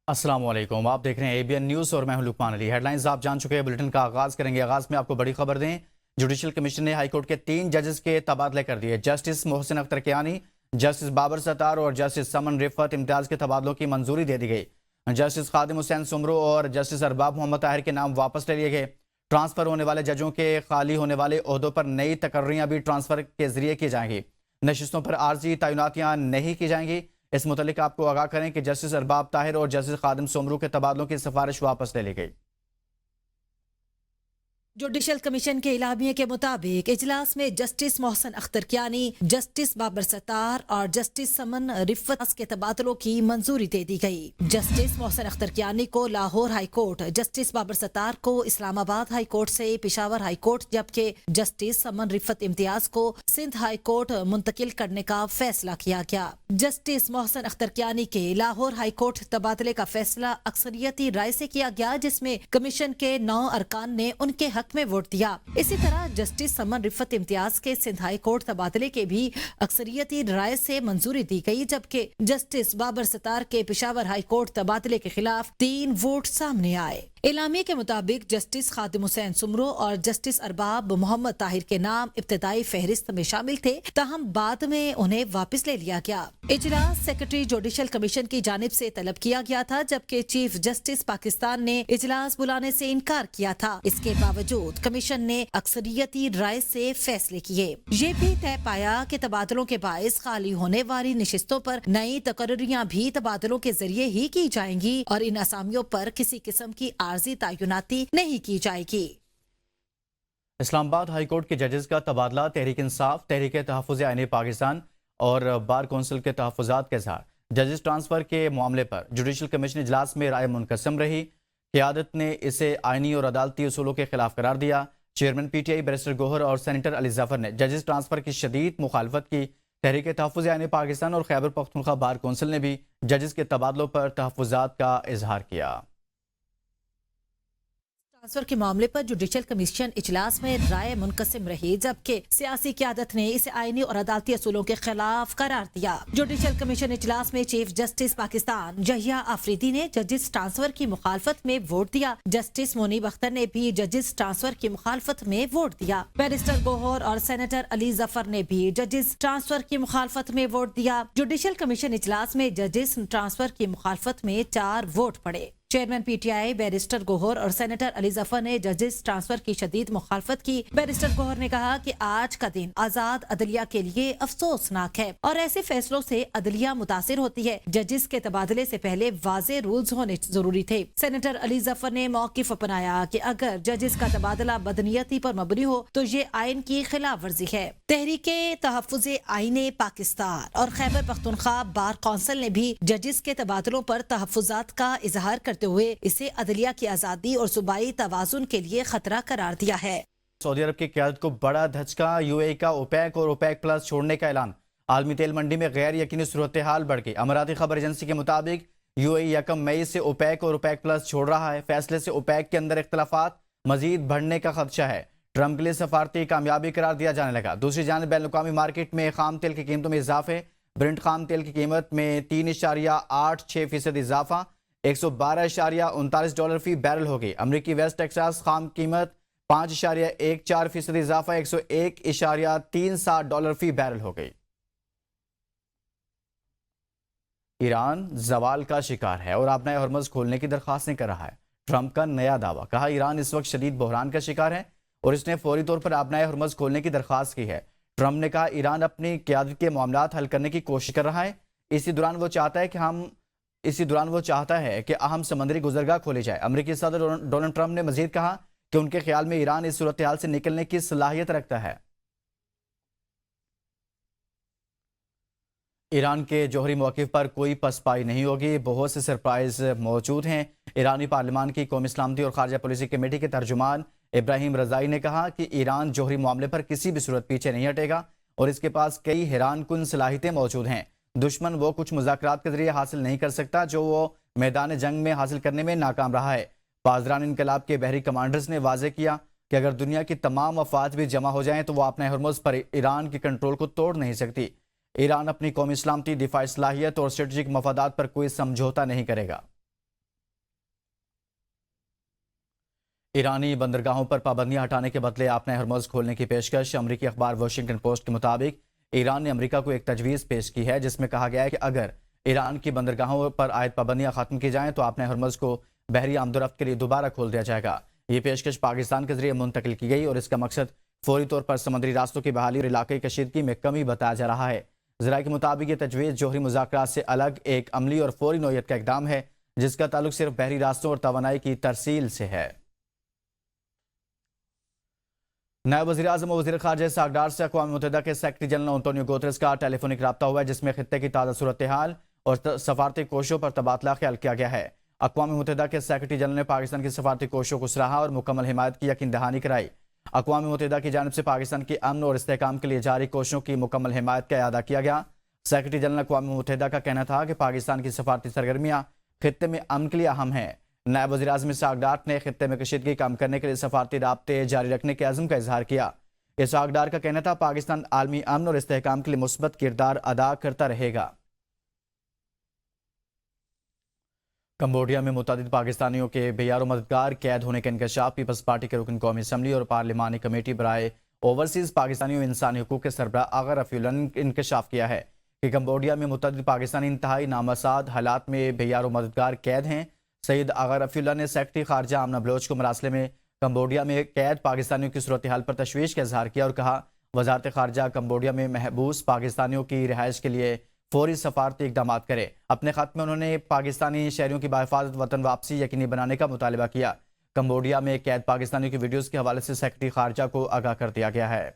السلام علیکم، آپ دیکھ رہے ہیں ABN نیوز اور میں ہوں لقمان علی۔ ہیڈ لائنز آپ جان چکے ہیں، بلیٹن کا آغاز کریں گے۔ آغاز میں آپ کو بڑی خبر دیں، جوڈیشل کمیشن نے ہائی کورٹ کے 3 ججز کے تبادلے کر دیے۔ جسٹس محسن اختر کیانی، جسٹس بابر ستار اور جسٹس سمن رفعت امتیاز کے تبادلوں کی منظوری دے دی گئی۔ جسٹس خادم حسین سمرو اور جسٹس ارباب محمد طاہر کے نام واپس لے لیے گئے۔ ٹرانسفر ہونے والے ججوں کے خالی ہونے والے عہدوں پر نئی تقرریاں بھی ٹرانسفر کے ذریعے کی جائیں گی۔ نشستوں پر عارضی تعیناتیاں نہیں کی جائیں گی۔ اس متعلق آپ کو آگاہ کریں کہ جسٹس ارباب طاہر اور جسٹس خادم سمرو کے تبادلوں کی سفارش واپس لے لی گئی۔ جوڈیشل کمیشن کے اعلامیے کے مطابق اجلاس میں جسٹس محسن اختر کیانی، جسٹس بابر ستار اور جسٹس سمن رفعت کے تبادلوں کی منظوری دے دی گئی۔ جسٹس محسن اختر کیانی کو Lahore high court, justice Babar Sattar کو اسلام آباد ہائی کورٹ سے پشاور ہائی کورٹ، جبکہ جسٹس سمن رفعت امتیاز کو سندھ ہائی کورٹ منتقل کرنے کا فیصلہ کیا گیا۔ جسٹس محسن اختر کیانی کے لاہور ہائی کورٹ تبادلے کا فیصلہ اکثریتی رائے سے کیا گیا، جس میں کمیشن کے 9 ارکان نے ان کے حق میں ووٹ دیا۔ اسی طرح جسٹس سمن رفعت امتیاز کے سندھ ہائی کورٹ تبادلے کے بھی اکثریتی رائے سے منظوری دی گئی، جبکہ جسٹس بابر ستار کے پشاور ہائی کورٹ تبادلے کے خلاف 3 ووٹ سامنے آئے۔ اعلامیے کے مطابق جسٹس خادم حسین سمرو اور جسٹس ارباب محمد طاہر کے نام ابتدائی فہرست میں شامل تھے، تاہم بعد میں انہیں واپس لے لیا گیا۔ اجلاس سیکرٹری جوڈیشل کمیشن کی جانب سے طلب کیا گیا تھا، جبکہ چیف جسٹس پاکستان نے اجلاس بلانے سے انکار کیا تھا۔ اس کے باوجود کمیشن نے اکثریتی رائے سے فیصلے کیے۔ یہ بھی طے پایا کہ تبادلوں کے باعث خالی ہونے والی نشستوں پر نئی تقرریاں بھی تبادلوں کے ذریعے ہی کی جائیں گی اور ان اسامیوں پر کسی قسم کی عارضی تعیناتی نہیں کی جائے گی۔ اسلام آباد ہائی کورٹ کے ججز کا تبادلہ تحریک انصاف، تحریک تحفظ آئین پاکستان اور بار کونسل کے تحفظات کے ساتھ ججز ٹرانسفر کے معاملے پر جوڈیشل کمیشن اجلاس میں رائے منقسم رہی۔ قیادت نے اسے آئینی اور عدالتی اصولوں کے خلاف قرار دیا۔ چیئرمین PTI بیرسٹر گوہر اور سینیٹر علی ظفر نے ججز ٹرانسفر کی شدید مخالفت کی۔ تحریک تحفظ آئین پاکستان اور خیبر پختونخوا بار کونسل نے بھی ججز کے تبادلوں پر تحفظات کا اظہار کیا۔ ٹرانسفر کے معاملے پر جوڈیشل کمیشن اجلاس میں رائے منقسم رہی، جبکہ سیاسی قیادت نے اسے آئینی اور عدالتی اصولوں کے خلاف قرار دیا۔ جوڈیشل کمیشن اجلاس میں چیف جسٹس پاکستان یحییٰ آفریدی نے ججز ٹرانسفر کی مخالفت میں ووٹ دیا۔ جسٹس منیب اختر نے بھی ججز ٹرانسفر کی مخالفت میں ووٹ دیا۔ بیرسٹر گوہر اور سینیٹر علی ظفر نے بھی ججز ٹرانسفر کی مخالفت میں ووٹ دیا۔ جوڈیشل کمیشن اجلاس میں ججز ٹرانسفر کی مخالفت میں 4 ووٹ پڑے۔ چیئرمین PTI بیرسٹر گوہر اور سینیٹر علی ظفر نے ججز ٹرانسفر کی شدید مخالفت کی۔ بیرسٹر گوہر نے کہا کہ آج کا دن آزاد عدلیہ کے لیے افسوسناک ہے اور ایسے فیصلوں سے عدلیہ متاثر ہوتی ہے۔ ججز کے تبادلے سے پہلے واضح رولز ہونے ضروری تھے۔ سینیٹر علی ظفر نے موقف اپنایا کہ اگر ججز کا تبادلہ بدنیتی پر مبنی ہو تو یہ آئین کی خلاف ورزی ہے۔ تحریک تحفظ آئین پاکستان اور خیبر پختونخوا بار کونسل نے بھی ججز کے تبادلوں پر تحفظات کا اظہار کرتے ہوئے اسے عدلیہ کی آزادی اور صوبائی توازن کے لیے خطرہ قرار دیا ہے۔ سعودی عرب کی قیادت کو بڑا دھچکا، UAE کا اوپیک اور اوپیک پلس چھوڑنے کا اعلان۔ عالمی تیل منڈی میں غیر یقینی صورتحال بڑھ گئی۔ اماراتی خبر ایجنسی کے مطابق UAE 1 مئی سے اوپیک اور اوپیک پلس چھوڑ رہا ہے۔ فیصلے سے اوپیک کے اندر اختلافات مزید بڑھنے کا خدشہ ہے۔ ٹرمپ کے لیے سفارتی کامیابی قرار دیا جانے لگا۔ دوسری جانب بین الاقوامی مارکیٹ میں خام تیل کی قیمتوں میں اضافے۔ برنٹ خام تیل کی قیمت میں 3.86% اضافہ، $112.39 فی بیرل ہو گئی۔ امریکی ویسٹ ٹیکساس خام قیمت 5.14% اضافہ، $101.63 فی بیرل ہو گئی۔ ایران زوال کا شکار ہے اور آبنائے ہرمز کھولنے کی درخواستیں کر رہا ہے۔ ٹرمپ کا نیا دعویٰ، کہا ایران اس وقت شدید بحران کا شکار ہے اور اس نے فوری طور پر آبنائے ہرمز کھولنے کی درخواست کی ہے۔ ٹرمپ نے کہا ایران اپنی قیادت کے معاملات حل کرنے کی کوشش کر رہا ہے، اسی دوران وہ چاہتا ہے کہ اہم سمندری گزرگاہ کھولی جائے۔ امریکی صدر ڈونلڈ ٹرمپ نے مزید کہا کہ ان کے خیال میں ایران اس صورتحال سے نکلنے کی صلاحیت رکھتا ہے۔ ایران کے جوہری موقف پر کوئی پسپائی نہیں ہوگی، بہت سے سرپرائز موجود ہیں۔ ایرانی پارلیمان کی قومی سلامتی اور خارجہ پالیسی کمیٹی کے ترجمان ابراہیم رضائی نے کہا کہ ایران جوہری معاملے پر کسی بھی صورت پیچھے نہیں ہٹے گا اور اس کے پاس کئی حیران کن صلاحیتیں موجود ہیں۔ دشمن وہ کچھ مذاکرات کے ذریعے حاصل نہیں کر سکتا جو وہ میدان جنگ میں حاصل کرنے میں ناکام رہا ہے۔ پاسداران انقلاب کے بحری کمانڈرز نے واضح کیا کہ اگر دنیا کی تمام مفاد بھی جمع ہو جائیں تو وہ اپنے ہرمز پر ایران کی کنٹرول کو توڑ نہیں سکتی۔ ایران اپنی قومی سلامتی، دفاعی صلاحیت اور اسٹریٹجک مفادات پر کوئی سمجھوتا نہیں کرے گا۔ ईरानी बंदरगाहों पर पाबंदियां हटाने के बदले आपने हरमुज़ खोलने की पेशकश। अमरीकी अखबार वाशिंगटन पोस्ट के मुताबिक ईरान ने अमरीका को एक तजवीज़ पेश की है जिसमें कहा गया है कि अगर ईरान की बंदरगाहों पर आयद पाबंदियां खत्म की जाएं तो आपने हरमुज़ को बहरी आमदोरफ्त के लिए दोबारा खोल दिया जाएगा। ये पेशकश पाकिस्तान के जरिए मुंतकिल की गई और इसका मकसद फौरी तौर पर समुद्री रास्तों की बहाली और इलाके की कशीदगी में कमी बताया जा रहा है। ज़राए के मुताबिक ये तजवीज़ जोहरी मुज़ाकरात से अलग एक अमली और फौरी नौयत का इक़दाम है जिसका ताल्लुक सिर्फ बहरी रास्तों और तवानाई की तरसील से है। नायब वज़ीर आज़म और वज़ीर ख़ारजा सागडार से अक़वाम मुत्तहिदा के सेक्रेटरी जनरल एंटोनियो गुतेरेस का टेलीफोनिक रब्ता हुआ है जिसमें खित्ते की ताज़ा सूरत हाल और सफारती कोशिशों पर तबादला ख्याल किया गया है। अक़वाम मुत्तहिदा के सेक्रेटरी जनरल ने पाकिस्तान की सफारती कोशिशों को सराहा और मुकम्मल हिमायत की यकीन दहानी कराई। अक़वाम मुत्तहिदा की जानिब से पाकिस्तान की अमन और इस्तेहकाम के लिए जारी कोशिशों की मुकम्मल हिमायत का अदा किया गया। सेक्रेटरी जनरल अक़वाम मुत्तहिदा का कहना था कि पाकिस्तान की सफारती सरगर्मियाँ खित्ते में अमन के लिए अहम हैं। नायब वज़ीर आज़म इसहाक़ ने खित्ते में कशीदगी कम करने के लिए सफारती राब्ते जारी रखने के अज़्म का इजहार किया। इसहाक़ डार का कहना था पाकिस्तान आलमी अमन और इस्तेहकाम के लिए मुस्बत किरदार अदा करता रहेगा। कंबोडिया में मुतअद्दिद पाकिस्तानियों के बेयार मददगार कैद होने का इंकशाफ पीपल्स पार्टी के रुकन कौमी असम्बली और पार्लिमानी कमेटी बराए ओवरसीज़ पाकिस्तानियों इंसानी हकूक़ के सरबराह आगा रफ़ीउल्लाह ने इंकशाफ किया है कि कंबोडिया में मुतअद्दिद पाकिस्तानी इंतहाई नामसाद हालात में बेयार मददगार कैद हैं। सैयद आगा रफ़ीउल्लाह ने सेक्रेटरी ख़ारजा आमना बलोच को मरासले में कंबोडिया में कैद पाकिस्तानियों की सूरत हाल पर तशवीश का इजहार किया और कहा वज़ारत ख़ारजा कंबोडिया में महबूस पाकिस्तानियों की रिहाइश के लिए फौरी सफारती इक़दाम करे। अपने ख़त में उन्होंने पाकिस्तानी शहरियों की बाहिफाजत वतन वापसी यकीनी बनाने का मुतालबा किया। कंबोडिया में कैद पाकिस्तानियों की वीडियोज़ के हवाले से सेक्रेटरी ख़ारजा को आगाह कर दिया गया है।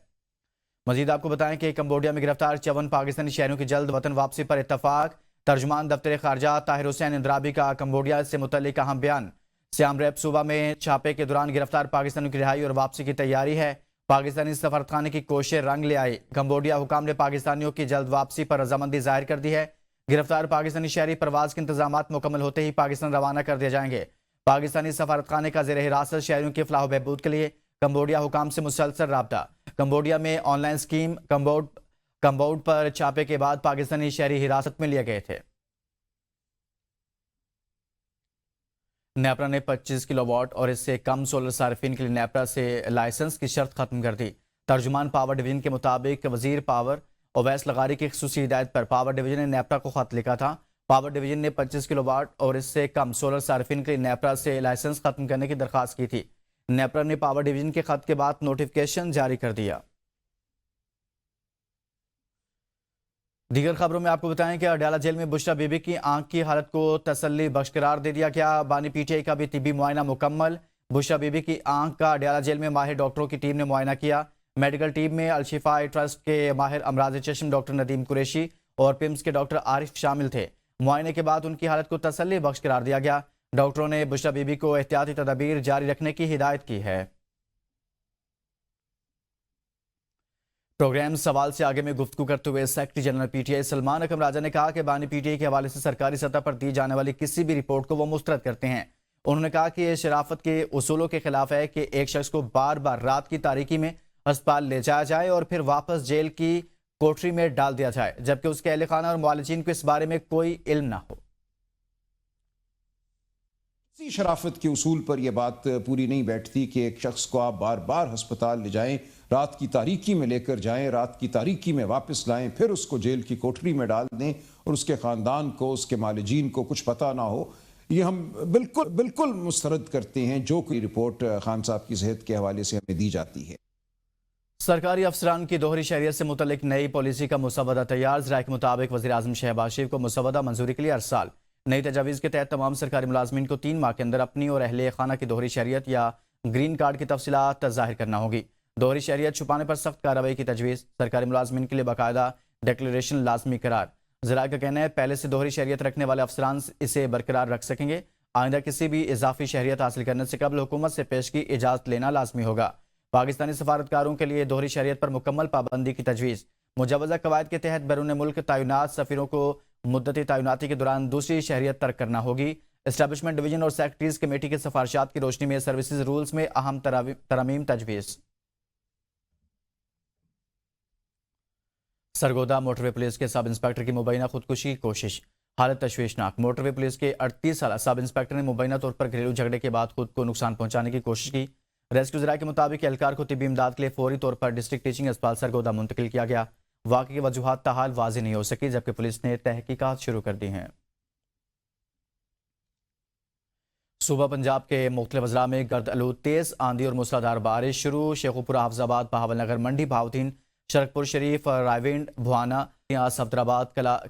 मजीद आपको बताएं कि कंबोडिया में गिरफ्तार 54 पाकिस्तानी शहरियों की जल्द वतन वापसी पर इत्तफाक। तर्जुमान दफ्तर ख़ारजा ताहिर हुसैन इंद्राबी का कंबोडिया से मुतल्लिक अहम बयान। सियाम रेप सूबा में छापे के दौरान गिरफ्तार पाकिस्तानियों की रिहाई और वापसी की तैयारी है। पाकिस्तानी सफारतखाने की कोशिश रंग ले आई। कंबोडिया हुकाम ने पाकिस्तानियों की जल्द वापसी पर रजामंदी जाहिर कर दी है। गिरफ्तार पाकिस्तानी शहरी परवाज के इंतजाम मुकम्मल होते ही पाकिस्तान रवाना कर दिए जाएंगे। पाकिस्तानी सफारतखाने का ज़ेर हिरासत शहरियों की फलाह बहबूद के लिए कंबोडिया हुकाम से मुसलसल राब्ता। कंबोडिया में ऑनलाइन स्कीम कंबाउड पर छापे के बाद पाकिस्तानी शहरी हिरासत में लिए गए थे। नेपरा ने 25 किलोवाट और इससे कम सोलर सार्फिन के लिए नेपरा से लाइसेंस की शर्त खत्म कर दी। तर्जुमान पावर डिवीजन के मुताबिक वजीर पावर ओवैस लगारी की खुसूसी हिदायत पर पावर डिवीजन ने नेपरा को खत लिखा था। पावर डिवीजन ने 25 किलोवाट और इससे कम सोलर सार्फिन के लिए नेपरा से लाइसेंस खत्म करने की दरख्वास्त की थी। नेपरा ने पावर डिवीजन के खत के बाद नोटिफिकेशन जारी कर दिया। दीगर खबरों में आपको बताएं कि अडयाला जेल में बुशरा बीबी की आंख की हालत को तसल्ली बख्श करार दे दिया गया। बानी पीटीआई का भी तिब्बी मुआयना मुकम्मल। बुशरा बीबी की आंख का अडयाला जेल में माहिर डॉक्टरों की टीम ने मुआयना किया। मेडिकल टीम में अलशिफा ट्रस्ट के माहिर अमराज चश्म डॉक्टर नदीम कुरैशी और पिम्स के डॉक्टर आरिफ शामिल थे। मुआयने के बाद उनकी हालत को तसल्ली बख्श करार दिया गया। डॉक्टरों ने बुशरा बीबी को एहतियाती तदाबीर जारी रखने की हिदायत की है। प्रोग्राम सवाल से आगे में गुफ्तगू करते हुए सेक्रेटरी जनरल पीटीआई सलमान अकरम राजा ने कहा कि बानी पीटीआई के हवाले से सरकारी सतह पर दी जाने वाली किसी भी रिपोर्ट को वो मुस्तरद करते हैं। उन्होंने कहा कि यह शराफत के उसूलों के खिलाफ है कि एक शख्स को बार बार रात की तारीकी में अस्पताल ले जाया जाए और फिर वापस जेल की कोठरी में डाल दिया जाए जबकि उसके अहल खाना और मुआलिजीन को इस बारे में कोई इल्म ना हो। इसी शराफत के उसूल पर यह बात पूरी नहीं बैठती कि एक शख्स को आप बार बार अस्पताल ले जाएं, रात की तारीकी में लेकर जाएं, रात की तारीकी में वापस लाएं, फिर उसको जेल की कोठरी में डाल दें और उसके ख़ानदान को, उसके मालिजीन को कुछ पता ना हो। ये हम बिल्कुल मुस्तरद करते हैं जो कोई रिपोर्ट खान साहब की सेहत के हवाले से हमें दी जाती है। सरकारी अफसरान की दोहरी शहरियत से मुतल्लिक नई पॉलिसी का मुसवदा तैयार। ज़राए के मुताबिक वज़ीर आज़म शहबाज शरीफ को मुसवदा मंजूरी के लिए हर साल नई तजावीज़ के तहत तमाम सरकारी मुलाजमीन को 3 माह के अंदर अपनी और अहले खाना की दोहरी शहरियत या ग्रीन कार्ड की तफसीलात ज़ाहिर करना होगी। दोहरी शहरियत छुपाने पर सख्त कार्रवाई की तजवीज़। सरकारी मुलाजमीन के लिए बाकायदा डिक्लेरेशन लाजमी करार। ज़राए का कहना है पहले से दोहरी शहरियत रखने वाले अफसरान इसे बरकरार रख सकेंगे। आइंदा किसी भी इजाफी शहरियत हासिल करने से कबल हुकूमत से पेश की इजाज़त लेना लाजमी होगा। पाकिस्तानी सफारतकारों के लिए दोहरी शहरियत पर मुकम्मल पाबंदी की तजवीज़। मुजवज़ा कवायद के तहत बैरून मुल्क तैनात सफ़ीरों को मुद्दती तैनाती के दौरान दूसरी शहरियत तर्क करना होगी। एस्टैब्लिशमेंट डिवीजन और सेक्रेटरीज कमेटी के सिफारिशात की रोशनी में सर्विसेज रूल्स में अहम तरमीम तजवीज़। सरगोदा मोटरवे पुलिस के सब इंस्पेक्टर की मुबैना खुदकुशी की कोशिश, हालत तशवीशनाक। मोटरवे पुलिस के 38 साल सब इंस्पेक्टर ने मुबैना तौर पर घरेलू झगड़े के बाद खुद को नुकसान पहुंचाने की कोशिश की। ریسکیو ذرائع کے مطابق اہلکار کو طبی امداد کے لیے فوری طور پر ڈسٹرکٹ ٹیچنگ اسپتال سرگودا منتقل کیا گیا. واقعے کی وجوہات تاحال واضح نہیں ہو سکی جبکہ پولیس نے تحقیقات شروع کر دی ہیں. صوبہ پنجاب کے مختلف اضلاع میں گرد آلود تیز آندھی اور موسلادھار بارش شروع. شیخوپورہ، حافظ آباد، بہاول نگر، منڈی، بہاؤدین، شرکپور شریف، رائیونڈ، بھوانا، صفدرآباد،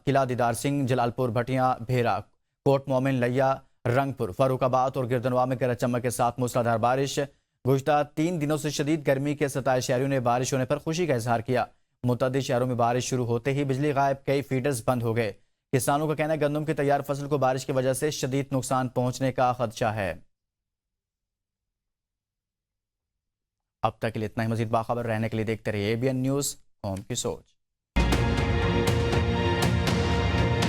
قلعہ دیدار سنگھ، جلال پور، بھٹیاں، بھیرا، کوٹ مومن، لیا، رنگ پور، فاروق آباد اور گردنوا میں گرج چمک کے ساتھ موسلادھار بارش. گزشتہ 3 دنوں سے شدید گرمی کے ستائے شہریوں نے بارش ہونے پر خوشی کا اظہار کیا. متعدد شہروں میں بارش شروع ہوتے ہی بجلی غائب، کئی فیڈرز بند ہو گئے. کسانوں کا کہنا ہے گندم کی تیار فصل کو بارش کی وجہ سے شدید نقصان پہنچنے کا خدشہ ہے. اب تک کے لیے اتنا ہی. مزید باخبر رہنے کے لیے دیکھتے رہیے ABN نیوز، قوم کی سوچ.